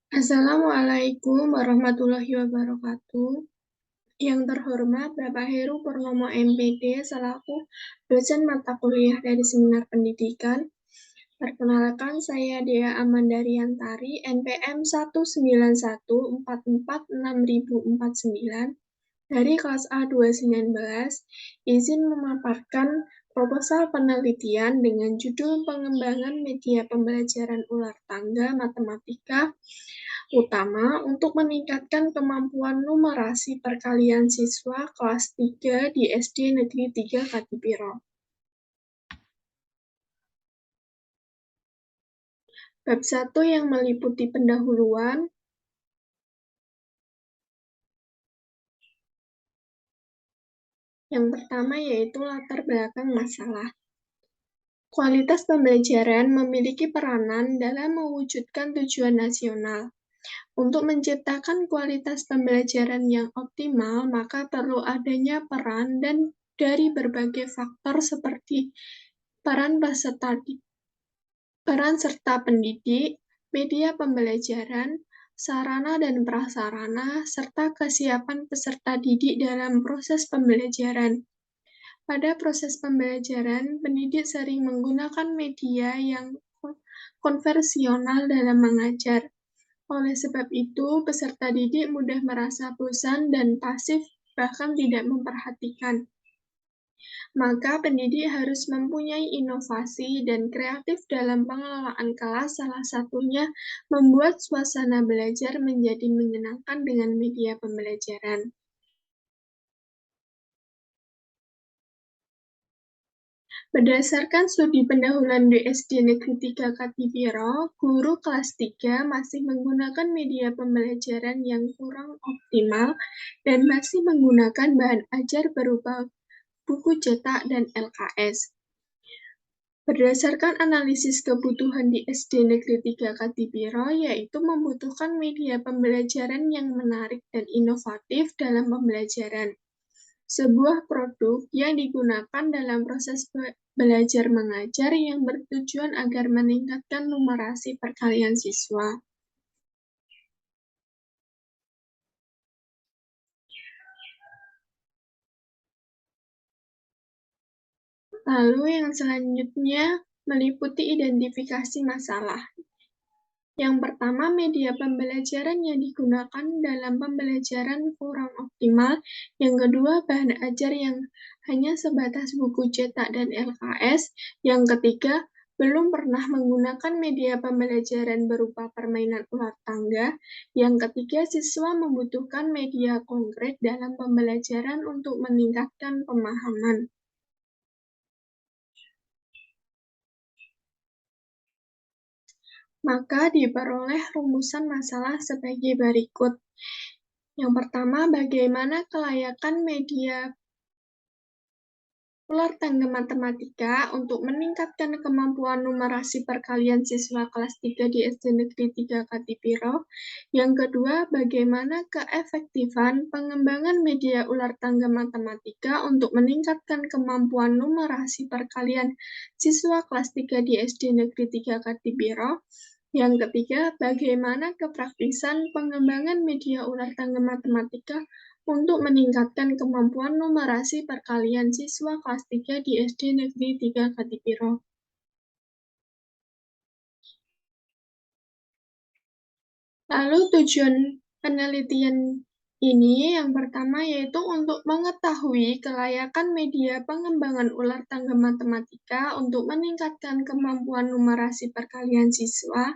Assalamualaikum warahmatullahi wabarakatuh. Yang terhormat Bapak Heru Purnomo MPD selaku dosen mata kuliah dari Seminar Pendidikan. Perkenalkan, saya Dea Amandariantari, NPM 191446049 dari kelas A219, izin memaparkan proposal penelitian dengan judul Pengembangan Media Pembelajaran Ular Tangga Matematika utama untuk meningkatkan kemampuan numerasi perkalian siswa kelas 3 di SD Negeri 3 Katipiro. Bab 1 yang meliputi pendahuluan. Yang pertama yaitu latar belakang masalah. Kualitas pembelajaran memiliki peranan dalam mewujudkan tujuan nasional. Untuk menciptakan kualitas pembelajaran yang optimal, maka perlu adanya peran dan dari berbagai faktor seperti peran serta pendidik, media pembelajaran, sarana dan prasarana, serta kesiapan peserta didik dalam proses pembelajaran. Pada proses pembelajaran, pendidik sering menggunakan media yang konvensional dalam mengajar. Oleh sebab itu, peserta didik mudah merasa bosan dan pasif, bahkan tidak memperhatikan. Maka pendidik harus mempunyai inovasi dan kreatif dalam pengelolaan kelas, salah satunya membuat suasana belajar menjadi menyenangkan dengan media pembelajaran. Berdasarkan studi pendahuluan di SD Negeri 3 Katipiro, guru kelas 3 masih menggunakan media pembelajaran yang kurang optimal dan masih menggunakan bahan ajar berupa buku cetak dan LKS. Berdasarkan analisis kebutuhan di SD Negeri 3 Katipiro, yaitu membutuhkan media pembelajaran yang menarik dan inovatif dalam pembelajaran. Sebuah produk yang digunakan dalam proses belajar mengajar yang bertujuan agar meningkatkan numerasi perkalian siswa. Lalu yang selanjutnya meliputi identifikasi masalah. Yang pertama, media pembelajaran yang digunakan dalam pembelajaran kurang optimal. Yang kedua, bahan ajar yang hanya sebatas buku cetak dan LKS. Yang ketiga, belum pernah menggunakan media pembelajaran berupa permainan ular tangga. Yang ketiga, siswa membutuhkan media konkret dalam pembelajaran untuk meningkatkan pemahaman. Maka diperoleh rumusan masalah sebagai berikut. Yang pertama, bagaimana kelayakan media ular tangga matematika untuk meningkatkan kemampuan numerasi perkalian siswa kelas 3 di SD Negeri 3 Katipiro. Yang kedua, bagaimana keefektifan pengembangan media ular tangga matematika untuk meningkatkan kemampuan numerasi perkalian siswa kelas 3 di SD Negeri 3 Katipiro. Yang ketiga, bagaimana kepraktisan pengembangan media ular tangga matematika untuk meningkatkan kemampuan numerasi perkalian siswa kelas 3 di SD Negeri 3 Katipiro. Lalu tujuan penelitian ini yang pertama yaitu untuk mengetahui kelayakan media pengembangan ular tangga matematika untuk meningkatkan kemampuan numerasi perkalian siswa.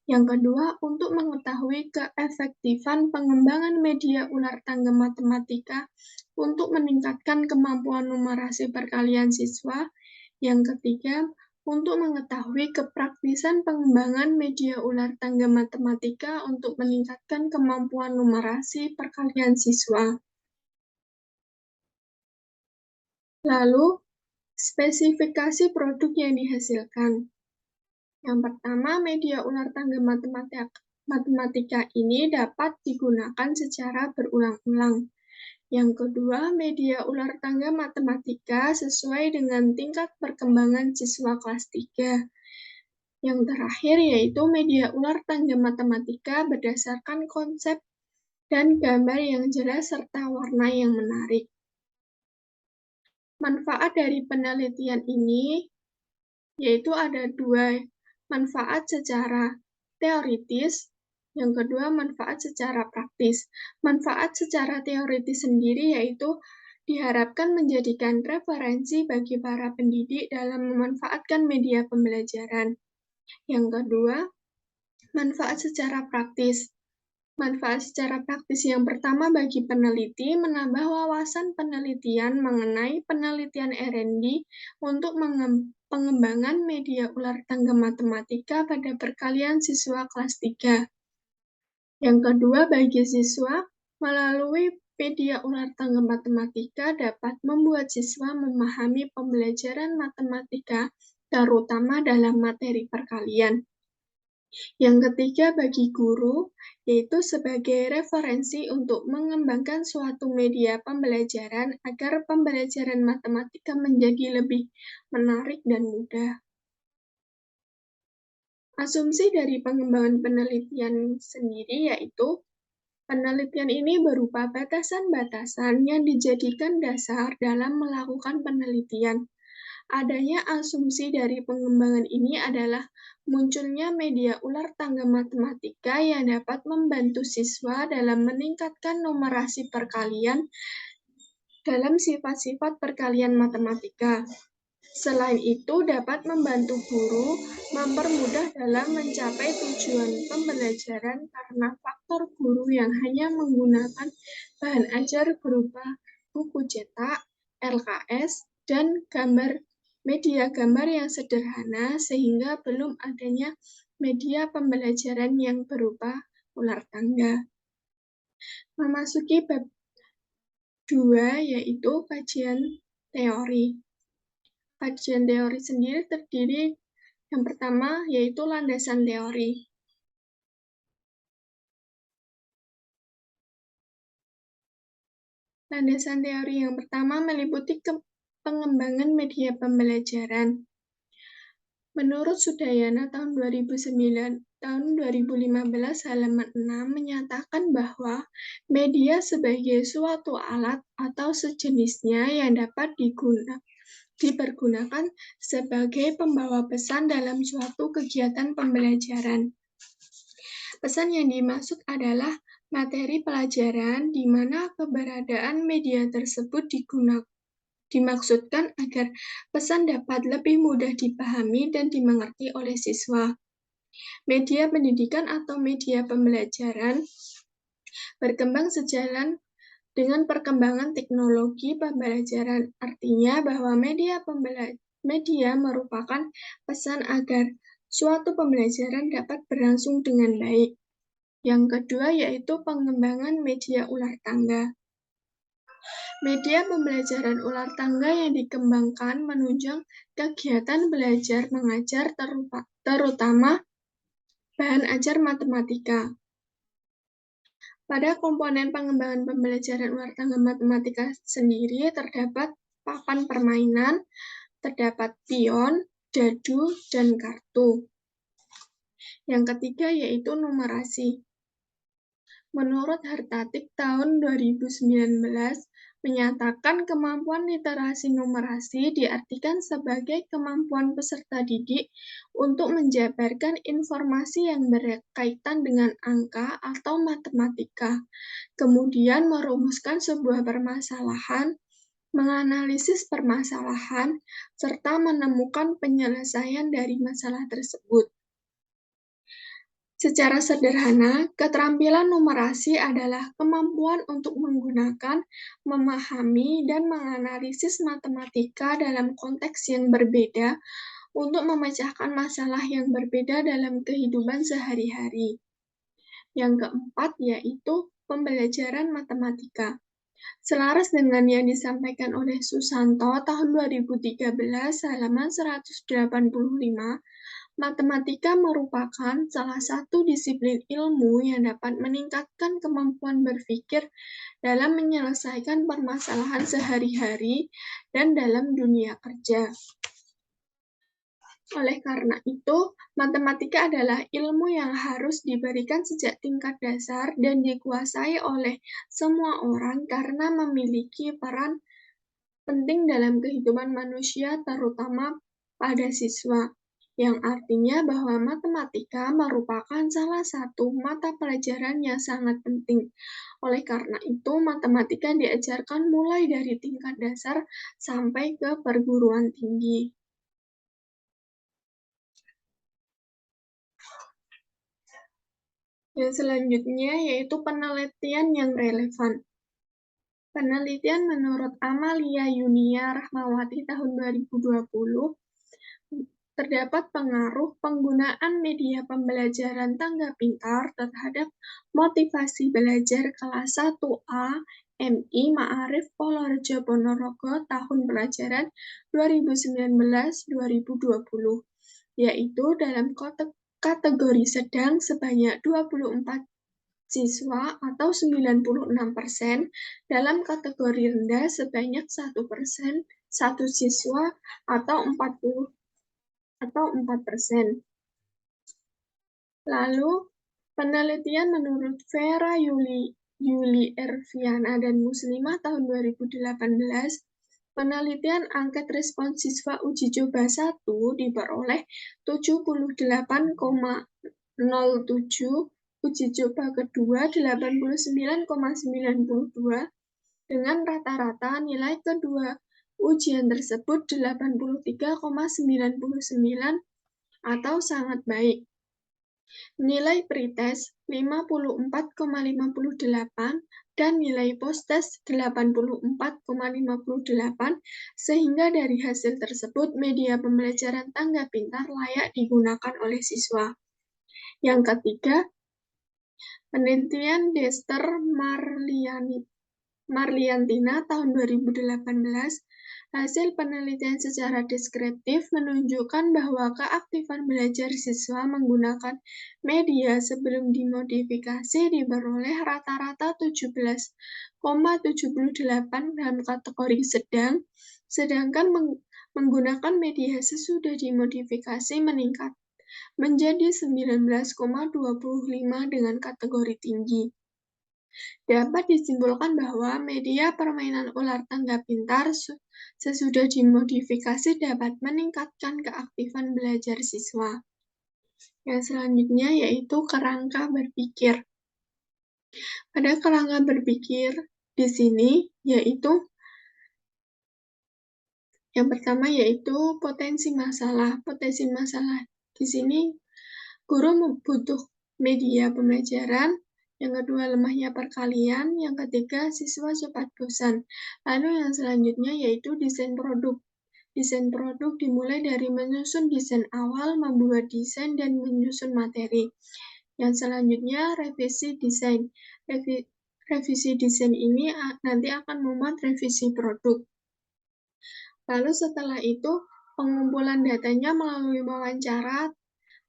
Yang kedua, untuk mengetahui keefektifan pengembangan media ular tangga matematika untuk meningkatkan kemampuan numerasi perkalian siswa. Yang ketiga, untuk mengetahui kepraktisan pengembangan media ular tangga matematika untuk meningkatkan kemampuan numerasi perkalian siswa. Lalu, spesifikasi produk yang dihasilkan. Yang pertama, media ular tangga matematika ini dapat digunakan secara berulang-ulang. Yang kedua, media ular tangga matematika sesuai dengan tingkat perkembangan siswa kelas 3. Yang terakhir yaitu media ular tangga matematika berdasarkan konsep dan gambar yang jelas serta warna yang menarik. Manfaat dari penelitian ini yaitu ada dua, manfaat secara teoritis, yang kedua manfaat secara praktis. Manfaat secara teoritis sendiri yaitu diharapkan menjadikan referensi bagi para pendidik dalam memanfaatkan media pembelajaran. Yang kedua, manfaat secara praktis. Manfaat secara praktis yang pertama bagi peneliti menambah wawasan penelitian mengenai penelitian R&D untuk pengembangan media ular tangga matematika pada perkalian siswa kelas 3. Yang kedua, bagi siswa, melalui media ular tangga matematika dapat membuat siswa memahami pembelajaran matematika, terutama dalam materi perkalian. Yang ketiga, bagi guru, yaitu sebagai referensi untuk mengembangkan suatu media pembelajaran agar pembelajaran matematika menjadi lebih menarik dan mudah. Asumsi dari pengembangan penelitian sendiri yaitu penelitian ini berupa batasan-batasan yang dijadikan dasar dalam melakukan penelitian. Adanya asumsi dari pengembangan ini adalah munculnya media ular tangga matematika yang dapat membantu siswa dalam meningkatkan numerasi perkalian dalam sifat-sifat perkalian matematika. Selain itu, dapat membantu guru mempermudah dalam mencapai tujuan pembelajaran karena faktor guru yang hanya menggunakan bahan ajar berupa buku cetak, LKS, dan media gambar yang sederhana sehingga belum adanya media pembelajaran yang berupa ular tangga. Memasuki bab 2 yaitu kajian teori. Kajian teori sendiri terdiri yang pertama yaitu landasan teori. Landasan teori yang pertama meliputi pengembangan media pembelajaran. Menurut Sudayana tahun 2015 halaman 6 menyatakan bahwa media sebagai suatu alat atau sejenisnya yang dapat dipergunakan sebagai pembawa pesan dalam suatu kegiatan pembelajaran. Pesan yang dimaksud adalah materi pelajaran di mana keberadaan media tersebut dimaksudkan agar pesan dapat lebih mudah dipahami dan dimengerti oleh siswa. Media pendidikan atau media pembelajaran berkembang sejalan dengan perkembangan teknologi pembelajaran. Artinya bahwa media merupakan pesan agar suatu pembelajaran dapat berlangsung dengan baik. Yang kedua yaitu pengembangan media ular tangga. Media pembelajaran ular tangga yang dikembangkan menunjang kegiatan belajar mengajar terutama bahan ajar matematika. Pada komponen pengembangan pembelajaran ular tangga matematika sendiri terdapat papan permainan, terdapat pion, dadu, dan kartu. Yang ketiga yaitu numerasi. Menurut Hartatik tahun 2019 menyatakan kemampuan literasi numerasi diartikan sebagai kemampuan peserta didik untuk menjabarkan informasi yang berkaitan dengan angka atau matematika, kemudian merumuskan sebuah permasalahan, menganalisis permasalahan, serta menemukan penyelesaian dari masalah tersebut. Secara sederhana, keterampilan numerasi adalah kemampuan untuk menggunakan, memahami, dan menganalisis matematika dalam konteks yang berbeda untuk memecahkan masalah yang berbeda dalam kehidupan sehari-hari. Yang keempat yaitu pembelajaran matematika. Selaras dengan yang disampaikan oleh Susanto tahun 2013 halaman 185, matematika merupakan salah satu disiplin ilmu yang dapat meningkatkan kemampuan berpikir dalam menyelesaikan permasalahan sehari-hari dan dalam dunia kerja. Oleh karena itu, matematika adalah ilmu yang harus diberikan sejak tingkat dasar dan dikuasai oleh semua orang karena memiliki peran penting dalam kehidupan manusia, terutama pada siswa, yang artinya bahwa matematika merupakan salah satu mata pelajaran yang sangat penting. Oleh karena itu, matematika diajarkan mulai dari tingkat dasar sampai ke perguruan tinggi. Yang selanjutnya yaitu penelitian yang relevan. Penelitian menurut Amalia Yunia Rahmawati tahun 2020, terdapat pengaruh penggunaan media pembelajaran tangga pintar terhadap motivasi belajar kelas 1A MI Ma'arif Polorejo Ponorogo tahun pelajaran 2019-2020, yaitu dalam kategori sedang sebanyak 24 siswa atau 96%, dalam kategori rendah sebanyak 1%, 1 siswa atau 4%. Lalu, penelitian menurut Vera Yuli Erviana dan Muslimah tahun 2018, penelitian angket respons siswa uji coba 1 diperoleh 78,07, uji coba kedua 89,92, dengan rata-rata nilai kedua ujian tersebut 83,99 atau sangat baik. Nilai pretest 54,58 dan nilai posttest 84,58, sehingga dari hasil tersebut media pembelajaran tangga pintar layak digunakan oleh siswa. Yang ketiga, penelitian Dester Marliantina tahun 2018, hasil penelitian secara deskriptif menunjukkan bahwa keaktifan belajar siswa menggunakan media sebelum dimodifikasi diperoleh rata-rata 17,78 dalam kategori sedang, sedangkan menggunakan media sesudah dimodifikasi meningkat menjadi 19,25 dengan kategori tinggi. Dapat disimpulkan bahwa media permainan ular tangga pintar sesudah dimodifikasi dapat meningkatkan keaktifan belajar siswa. Yang selanjutnya yaitu kerangka berpikir. Pada kerangka berpikir di sini yaitu yang pertama yaitu potensi masalah. Potensi masalah di sini guru butuh media pembelajaran. Yang kedua, lemahnya perkalian. Yang ketiga, siswa cepat bosan. Lalu yang selanjutnya yaitu desain produk. Desain produk dimulai dari menyusun desain awal, membuat desain, dan menyusun materi. Yang selanjutnya, revisi desain. Revisi desain ini nanti akan memuat revisi produk. Lalu setelah itu, pengumpulan datanya melalui wawancara,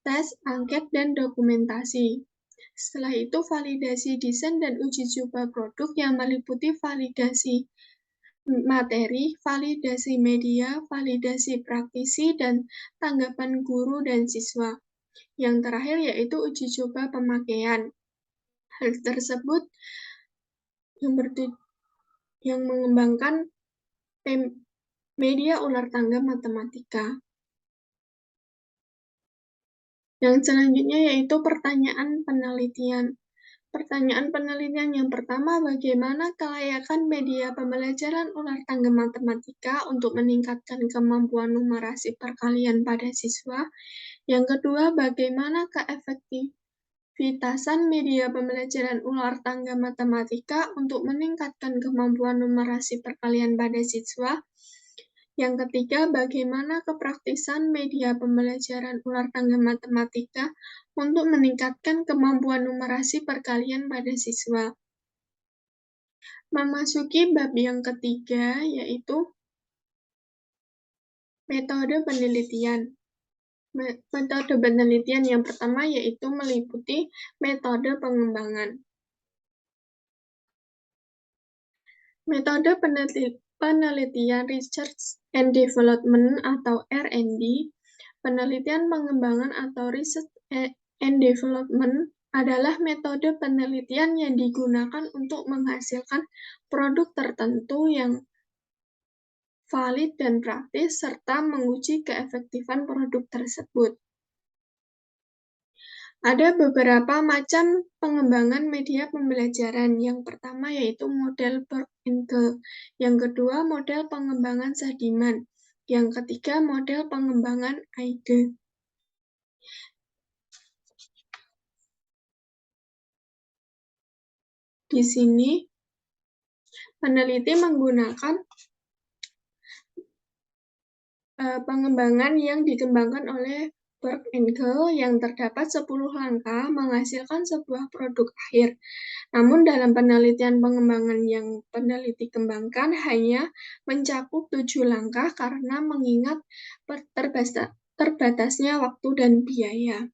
tes, angket, dan dokumentasi. Setelah itu, validasi desain dan uji coba produk yang meliputi validasi materi, validasi media, validasi praktisi, dan tanggapan guru dan siswa. Yang terakhir yaitu uji coba pemakaian. Hal tersebut yang mengembangkan media ular tangga matematika. Yang selanjutnya yaitu pertanyaan penelitian. Pertanyaan penelitian yang pertama, bagaimana kelayakan media pembelajaran ular tangga matematika untuk meningkatkan kemampuan numerasi perkalian pada siswa? Yang kedua, bagaimana keefektivitasan media pembelajaran ular tangga matematika untuk meningkatkan kemampuan numerasi perkalian pada siswa? Yang ketiga, bagaimana kepraktisan media pembelajaran ular tangga matematika untuk meningkatkan kemampuan numerasi perkalian pada siswa. Memasuki bab yang ketiga, yaitu metode penelitian. Metode penelitian yang pertama yaitu meliputi metode pengembangan. Metode penelitian Research and Development atau R&D Penelitian pengembangan atau research and development adalah metode penelitian yang digunakan untuk menghasilkan produk tertentu yang valid dan praktis, serta menguji keefektifan produk tersebut. Ada beberapa macam pengembangan media pembelajaran. Yang pertama yaitu model Berk-Engel. Yang kedua, model pengembangan Sadiman. Yang ketiga, model pengembangan Eide. Di sini, peneliti menggunakan pengembangan yang dikembangkan oleh Berk-Engel yang terdapat 10 langkah menghasilkan sebuah produk akhir. Namun dalam penelitian pengembangan yang peneliti kembangkan hanya mencakup 7 langkah karena mengingat terbatasnya waktu dan biaya.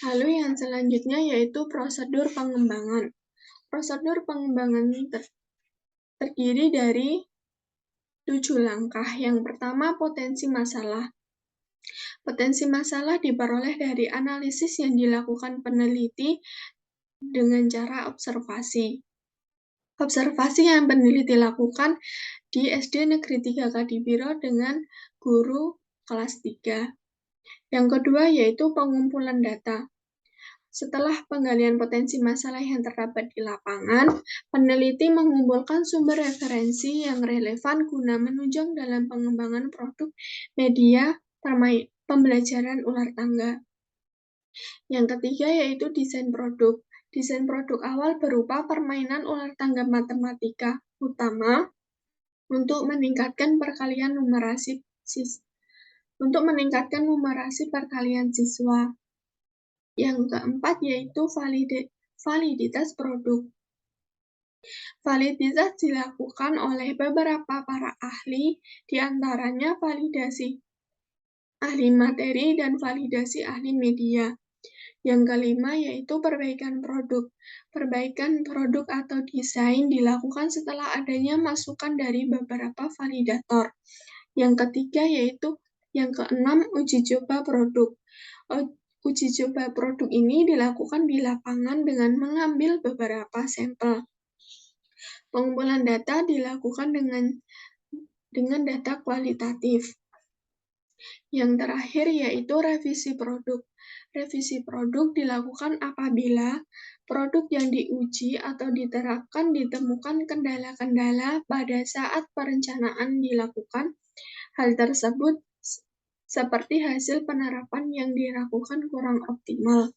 Lalu yang selanjutnya yaitu prosedur pengembangan. Prosedur pengembangan terdiri dari 7 langkah. Yang pertama, potensi masalah. Potensi masalah diperoleh dari analisis yang dilakukan peneliti dengan cara observasi. Observasi yang peneliti lakukan di SD Negeri 3 Kadipiro dengan guru kelas 3. Yang kedua yaitu pengumpulan data. Setelah penggalian potensi masalah yang terdapat di lapangan, peneliti mengumpulkan sumber referensi yang relevan guna menunjang dalam pengembangan produk media pembelajaran ular tangga. Yang ketiga yaitu desain produk. Desain produk awal berupa permainan ular tangga matematika utama untuk meningkatkan perkalian numerasi perkalian siswa. Yang keempat yaitu validitas produk. Validitas dilakukan oleh beberapa para ahli, diantaranya validasi ahli materi dan validasi ahli media. Yang kelima yaitu perbaikan produk. Perbaikan produk atau desain dilakukan setelah adanya masukan dari beberapa validator. Yang ketiga yaitu yang keenam, uji coba produk. Uji coba produk ini dilakukan di lapangan dengan mengambil beberapa sampel. Pengumpulan data dilakukan dengan data kualitatif. Yang terakhir yaitu revisi produk. Revisi produk dilakukan apabila produk yang diuji atau diterapkan ditemukan kendala-kendala pada saat perencanaan dilakukan. Hal tersebut seperti hasil penerapan yang dilakukan kurang optimal.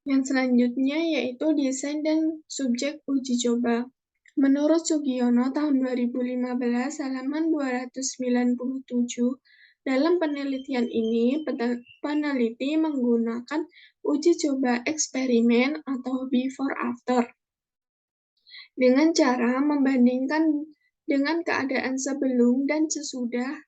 Yang selanjutnya yaitu desain dan subjek uji coba. Menurut Sugiono tahun 2015 halaman 297, dalam penelitian ini peneliti menggunakan uji coba eksperimen atau before after dengan cara membandingkan dengan keadaan sebelum dan sesudah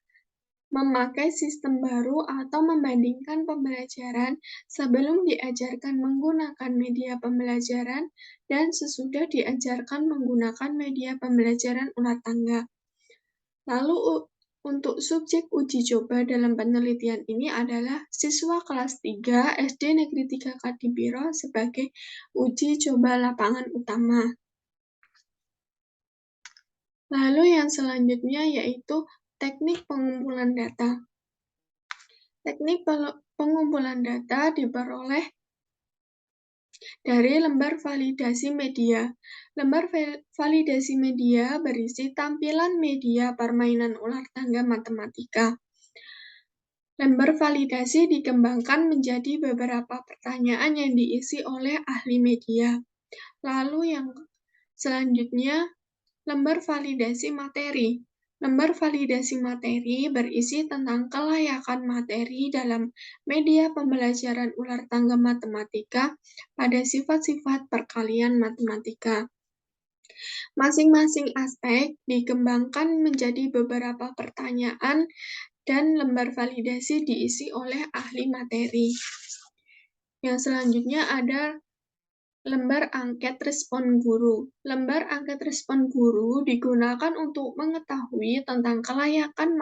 memakai sistem baru atau membandingkan pembelajaran sebelum diajarkan menggunakan media pembelajaran dan sesudah diajarkan menggunakan media pembelajaran ular tangga. Lalu untuk subjek uji coba dalam penelitian ini adalah siswa kelas 3 SD Negeri 3 Kadipiro sebagai uji coba lapangan utama. Lalu yang selanjutnya yaitu teknik pengumpulan data. Teknik pengumpulan data diperoleh dari lembar validasi media. Lembar validasi media berisi tampilan media permainan ular tangga matematika. Lembar validasi dikembangkan menjadi beberapa pertanyaan yang diisi oleh ahli media. Lalu yang selanjutnya, lembar validasi materi. Lembar validasi materi berisi tentang kelayakan materi dalam media pembelajaran ular tangga matematika pada sifat-sifat perkalian matematika. Masing-masing aspek dikembangkan menjadi beberapa pertanyaan dan lembar validasi diisi oleh ahli materi. Yang selanjutnya ada Lembar angket respon guru. Lembar angket respon guru digunakan untuk mengetahui tentang kelayakan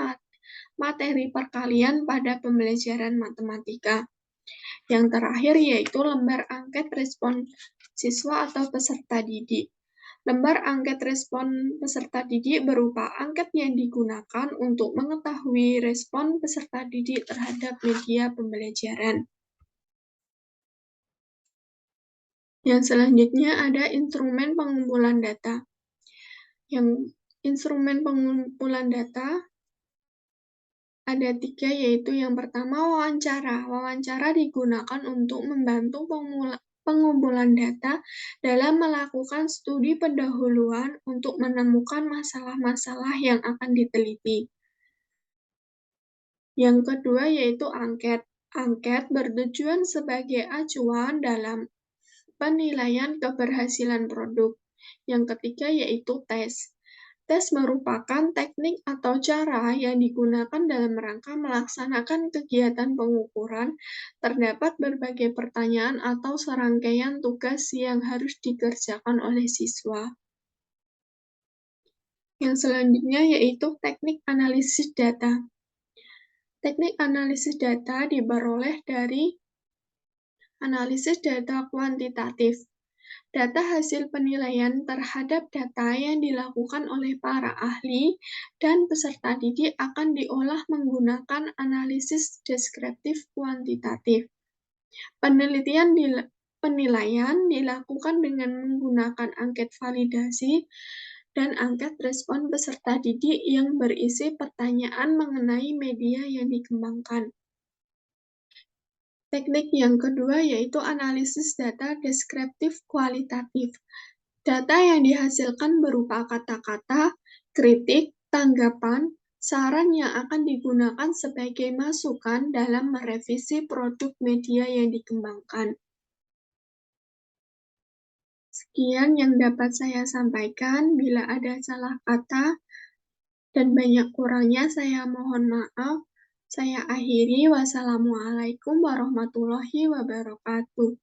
materi perkalian pada pembelajaran matematika. Yang terakhir yaitu lembar angket respon siswa atau peserta didik. Lembar angket respon peserta didik berupa angket yang digunakan untuk mengetahui respon peserta didik terhadap media pembelajaran. Yang selanjutnya ada instrumen pengumpulan data. Yang instrumen pengumpulan data ada 3, yaitu yang pertama wawancara. Wawancara digunakan untuk membantu pengumpulan data dalam melakukan studi pendahuluan untuk menemukan masalah-masalah yang akan diteliti. Yang kedua yaitu angket. Angket bertujuan sebagai acuan dalam penilaian keberhasilan produk. Yang ketiga yaitu tes. Tes merupakan teknik atau cara yang digunakan dalam rangka melaksanakan kegiatan pengukuran. Terdapat berbagai pertanyaan atau serangkaian tugas yang harus dikerjakan oleh siswa. Yang selanjutnya yaitu teknik analisis data. Teknik analisis data diperoleh dari analisis data kuantitatif. Data hasil penilaian terhadap data yang dilakukan oleh para ahli dan peserta didik akan diolah menggunakan analisis deskriptif kuantitatif. Penilaian dilakukan dengan menggunakan angket validasi dan angket respon peserta didik yang berisi pertanyaan mengenai media yang dikembangkan. Teknik yang kedua yaitu analisis data deskriptif kualitatif. Data yang dihasilkan berupa kata-kata, kritik, tanggapan, saran yang akan digunakan sebagai masukan dalam merevisi produk media yang dikembangkan. Sekian yang dapat saya sampaikan. Bila ada salah kata dan banyak kurangnya, saya mohon maaf. Saya akhiri. Wassalamualaikum warahmatullahi wabarakatuh.